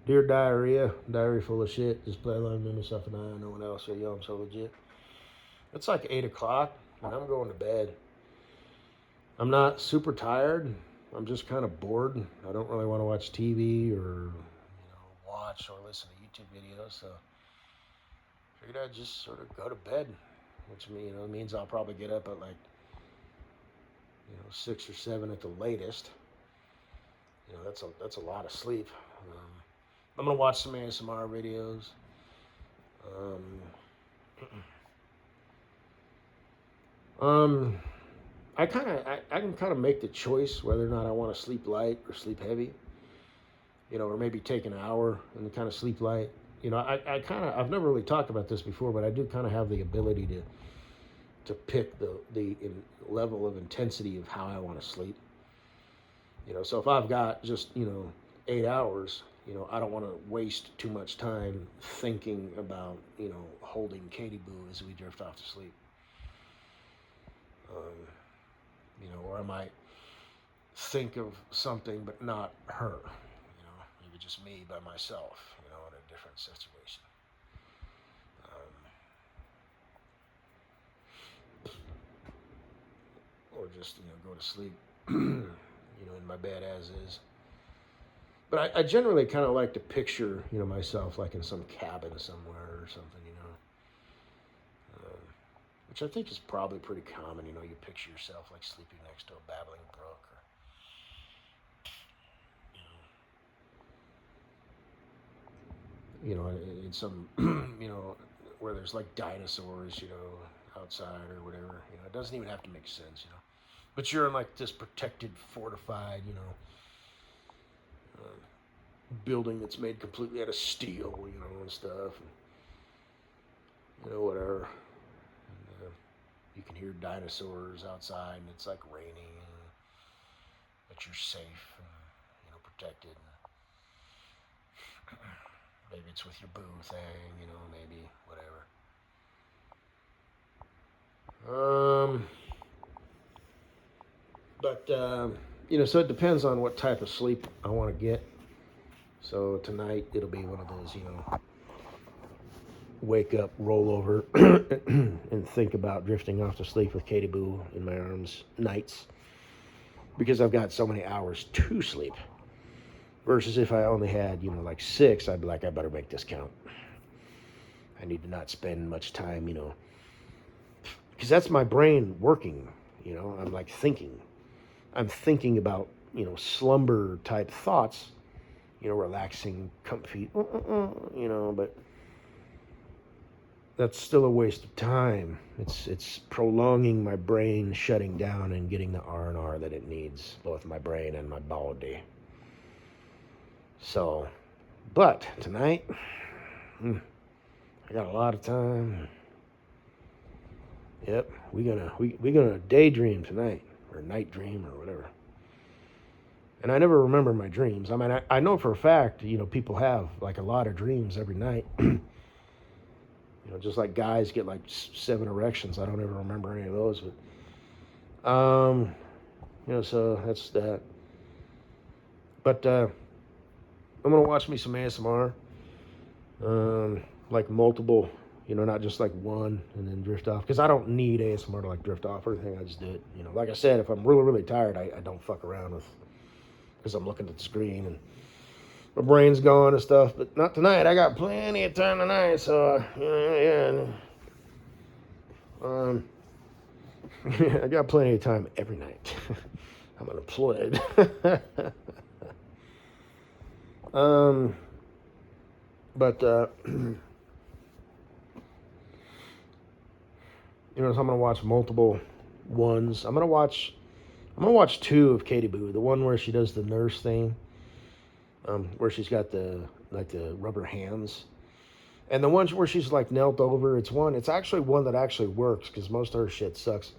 Dear Diarrhea, diary full of shit. Just play along with myself and I. No one else. So yo, I'm so legit. It's like 8 o'clock, and I'm going to bed. I'm not super tired. I'm just kind of bored. I don't really want to watch TV or watch or listen to YouTube videos. So I figured I'd just sort of go to bed, which means I'll probably get up at like 6 or 7 at the latest. That's a lot of sleep. I'm gonna watch some ASMR videos. Um, um, I can kind of make the choice whether or not I want to sleep light or sleep heavy. Or maybe take an hour and kind of sleep light. I've never really talked about this before, but I do kind of have the ability to pick the level of intensity of how I want to sleep. So if I've got just 8 hours, I don't want to waste too much time thinking about holding Katie Boo as we drift off to sleep. Or I might think of something but not her. Maybe just me by myself. In a different situation. Or just go to sleep. In my bed as is. But I generally kind of like to picture myself like in some cabin somewhere or something. Which I think is probably pretty common. You picture yourself like sleeping next to a babbling brook, or in some where there's like dinosaurs, outside or whatever. It doesn't even have to make sense. But you're in like this protected, fortified, building that's made completely out of steel, and stuff, and whatever. And, you can hear dinosaurs outside, and it's like raining, but you're safe and protected. Maybe it's with your boo thing, maybe whatever. But so it depends on what type of sleep I want to get. So tonight it'll be one of those, wake up, roll over, and think about drifting off to sleep with Katie Boo in my arms nights, because I've got so many hours to sleep. Versus if I only had, like 6, I'd be like, I better make this count. I need to not spend much time, because that's my brain working. I'm like thinking. I'm thinking about, slumber type thoughts, relaxing, comfy, but that's still a waste of time. It's prolonging my brain shutting down and getting the R&R that it needs, both my brain and my body. So, but tonight, I got a lot of time. Yep, we gonna daydream tonight, or night dream, or whatever. And I never remember my dreams. I mean, I know for a fact, people have like a lot of dreams every night. Just like guys get like 7 erections. I don't ever remember any of those, but so that's that. But I'm gonna watch me some ASMR, like multiple, not just like one and then drift off. Because I don't need ASMR to like drift off or anything. I just do it. Like I said, if I'm really really tired, I don't fuck around with, because I'm looking at the screen and my brain's gone and stuff. But not tonight. I got plenty of time tonight. So yeah. I got plenty of time every night. I'm unemployed. um, but so I'm gonna watch multiple ones. I'm gonna watch 2 of Katie Boo. The one where she does the nurse thing, where she's got the rubber hands, and the one where she's like knelt over. It's actually one that actually works, because most of her shit sucks.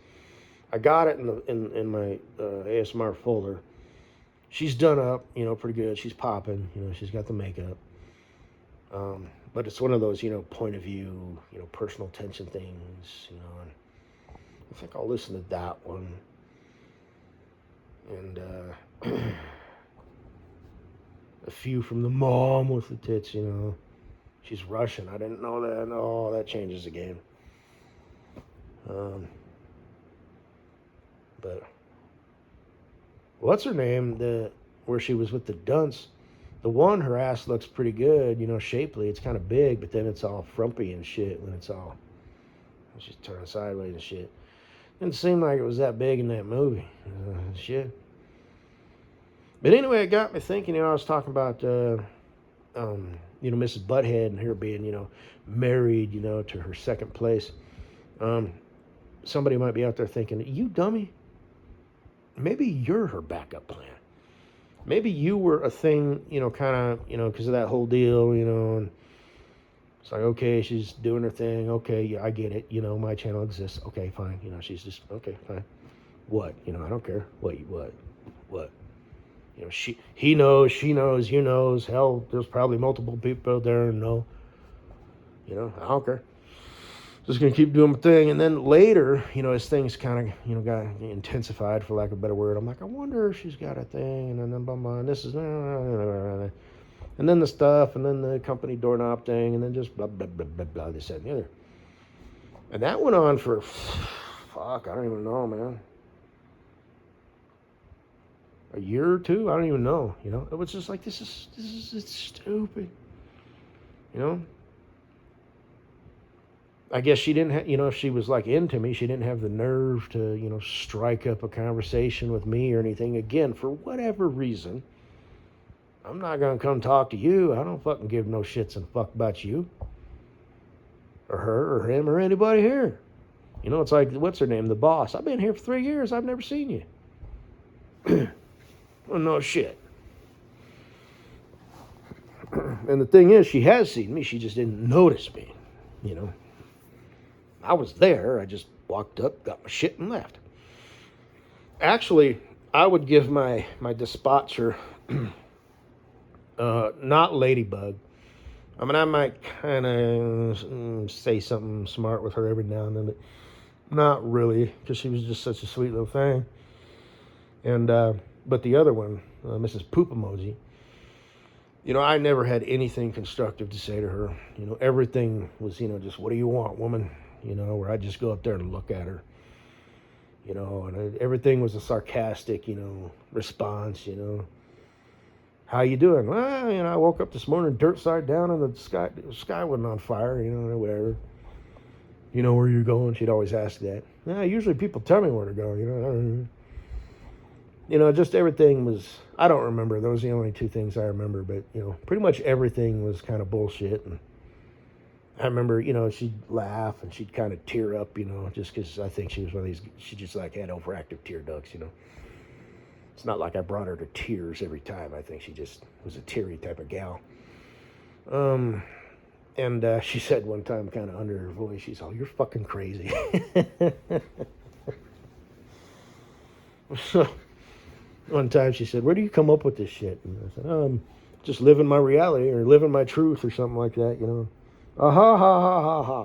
I got it in my ASMR folder. She's done up, pretty good. She's popping, she's got the makeup. But it's one of those, point of view, personal tension things, and I think I'll listen to that one. And a few from the mom with the tits, you know. She's Russian. I didn't know that. Oh, that changes the game. Um, but what's her name? The where she was with the dunce. The one, her ass looks pretty good, you know, shapely. It's kind of big, but then it's all frumpy and shit when it's all. She's turning sideways and shit. Didn't seem like it was that big in that movie. Shit. But anyway, it got me thinking. You know, I was talking about, you know, Mrs. Butthead and her being, you know, married, you know, to her second place. Somebody might be out there thinking, you dummy. Maybe you're her backup plan. Maybe you were a thing, you know, kind of, you know, because of that whole deal, you know, and it's like, okay, she's doing her thing. Okay, yeah, I get it. You know, my channel exists. Okay, fine. You know, she's just, okay, fine. What? You know, I don't care. What? You know, he knows, she knows, you knows. Hell, there's probably multiple people out there and know. You know, I don't care. Just gonna keep doing my thing. And then later, you know, as things kind of, you know, got intensified, for lack of a better word, I'm like, I wonder if she's got a thing. And then blah, blah, and this is, and then the stuff, and then the company doorknob thing, and then just blah, blah, blah, blah, blah, this, that, and the other. And that went on for, fuck, I don't even know, man. A year or two? I don't even know, you know? It was just like, it's stupid, you know? I guess she didn't have, you know, if she was like into me, she didn't have the nerve to, you know, strike up a conversation with me or anything. Again, for whatever reason, I'm not going to come talk to you. I don't fucking give no shits and fuck about you or her or him or anybody here. You know, it's like, what's her name? The boss. I've been here for 3 years. I've never seen you. Well, no shit. And the thing is, she has seen me. She just didn't notice me, you know. I was there. I just walked up, got my shit, and left. Actually, I would give my dispatcher, not Ladybug. I mean, I might kind of say something smart with her every now and then, but not really, because she was just such a sweet little thing. And but the other one, Mrs. Poop Emoji, you know, I never had anything constructive to say to her. You know, everything was, you know, just, what do you want, woman? You know, where I'd just go up there and look at her. You know, and everything was a sarcastic, you know, response, you know. How you doing? Well, you know, I woke up this morning dirt side down and the sky wasn't on fire, you know, whatever. You know where you're going? She'd always ask that. Usually people tell me where to go, you know. You know, just everything was, I don't remember. Those are the only two things I remember. But, you know, pretty much everything was kind of bullshit. And I remember, you know, she'd laugh and she'd kind of tear up, you know, just because I think she was one of these, she just like had overactive tear ducts, you know. It's not like I brought her to tears every time. I think she just was a teary type of gal. And she said one time, kind of under her voice, she's all, "You're fucking crazy." So one time she said, "Where do you come up with this shit?" And I said, just living my reality or living my truth or something like that, you know. Ha ha ha ha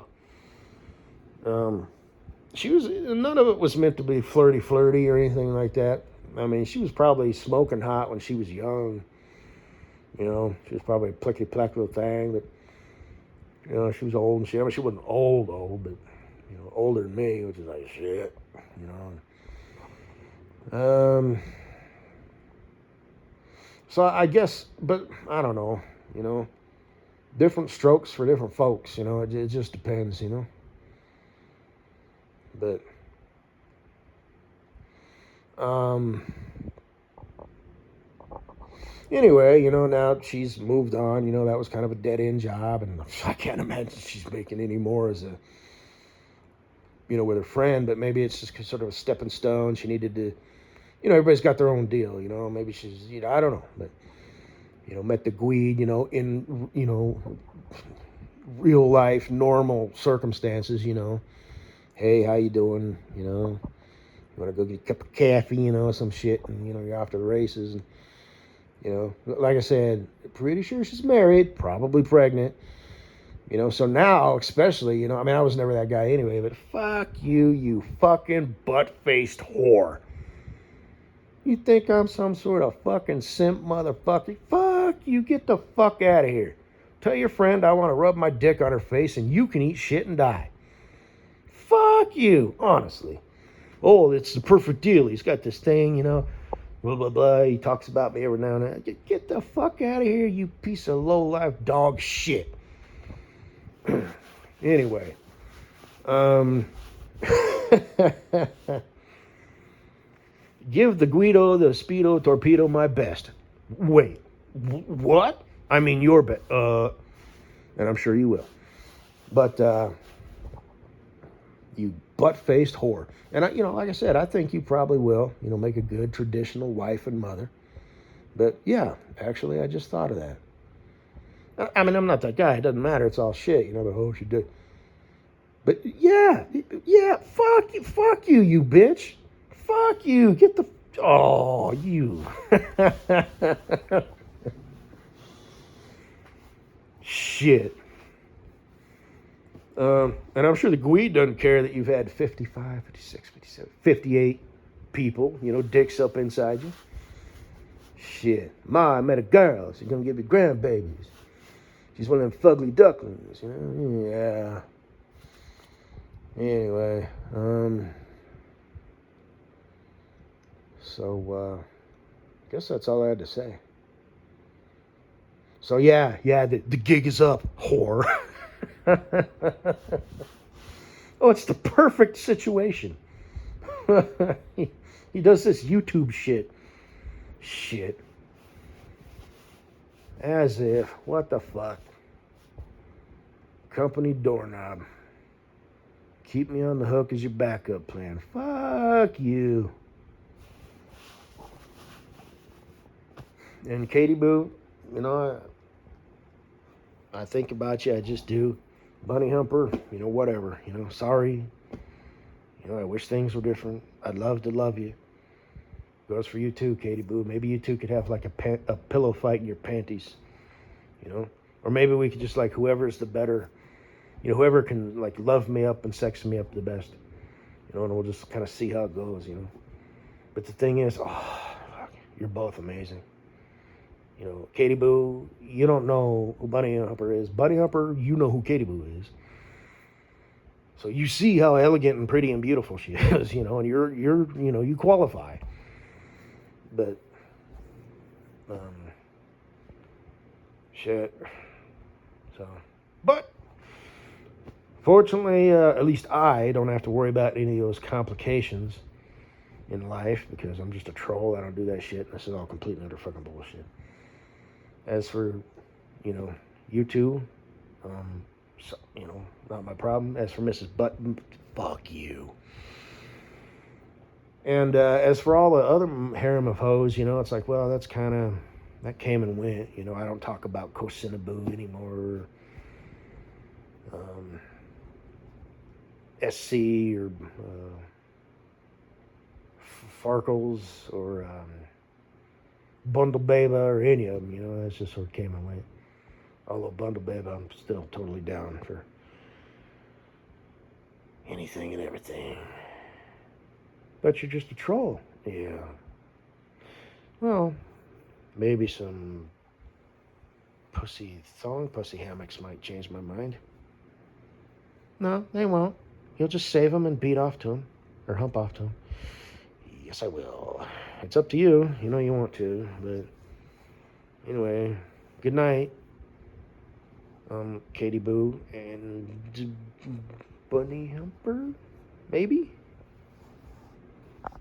ha. She was, none of it was meant to be flirty or anything like that. I mean, she was probably smoking hot when she was young. You know, she was probably a plickety-plack little thing, but, you know, she was old and shit. I mean, she wasn't old, but, you know, older than me, which is like shit, you know. So I guess, but I don't know, you know. Different strokes for different folks, you know. It just depends, you know. But, anyway, you know, now she's moved on. You know, that was kind of a dead-end job, and I can't imagine she's making any more as a, you know, with her friend, but maybe it's just sort of a stepping stone. She needed to, you know, everybody's got their own deal, you know. Maybe she's, you know, I don't know, but, you know, met the Gweed, you know, in, you know, real life, normal circumstances, you know. Hey, how you doing? You know, you want to go get a cup of coffee, you know, some shit, and, you know, you're off to the races. And, you know, like I said, pretty sure she's married, probably pregnant. You know, so now, especially, you know, I mean, I was never that guy anyway, but fuck you, you fucking butt-faced whore. You think I'm some sort of fucking simp motherfucker? Fuck Fuck you, get the fuck out of here. Tell your friend I want to rub my dick on her face and you can eat shit and die. Fuck you, honestly. Oh, it's the perfect deal. He's got this thing, blah, blah, blah. He talks about me every now and then. Get the fuck out of here, you piece of low-life dog shit. Anyway. Give the Guido the Speedo Torpedo my best. Wait, what? I mean your best. And I'm sure you will. But, you butt-faced whore. And, like I said, I think you probably will, make a good traditional wife and mother. But, yeah, actually, I just thought of that. I mean, I'm not that guy. It doesn't matter. It's all shit, but, oh, she did. But, yeah, fuck you, you bitch. Fuck you. Get the... Oh, you. Shit. And I'm sure the Gwee doesn't care that you've had 55, 56, 57, 58 people, dicks up inside you. Shit. Ma, I met a girl. She's going to give you grandbabies. She's one of them fugly ducklings, Yeah. Anyway, so, guess that's all I had to say. So, yeah, the gig is up, whore. Oh, it's the perfect situation. he does this YouTube shit. As if, what the fuck? Company doorknob. Keep me on the hook as your backup plan. Fuck you. And Katie Boo, I think about you, I just do. Bunny Humper, whatever. Sorry. I wish things were different. I'd love to love you. Goes for you too, Katie Boo. Maybe you two could have like a pillow fight in your panties. Or maybe we could just like whoever's the better, whoever can like love me up and sex me up the best. And we'll just kind of see how it goes, But the thing is, fuck, you're both amazing. Katie Boo, you don't know who Bunny Humper is. Bunny Humper, you know who Katie Boo is. So you see how elegant and pretty and beautiful she is, and you're you qualify. But, shit. So, but, fortunately, at least I don't have to worry about any of those complications in life because I'm just a troll. I don't do that shit. This is all complete and utter fucking bullshit. As for, you two, so, not my problem. As for Mrs. Button, fuck you. And as for all the other harem of hoes, it's like, well, that's kind of, that came and went. I don't talk about Kosinaboo anymore. SC or Farkles or Bundle Beba or any of them, that's just sort of came and went. Although Bundle Beba, I'm still totally down for anything and everything. But you're just a troll. Yeah. Well, maybe some pussy hammocks might change my mind. No, they won't. You'll just save them and beat off to them. Or hump off to them. Yes, I will. It's up to you. You know you want to. But anyway, good night. Katie Boo and Bunny Humper? Maybe?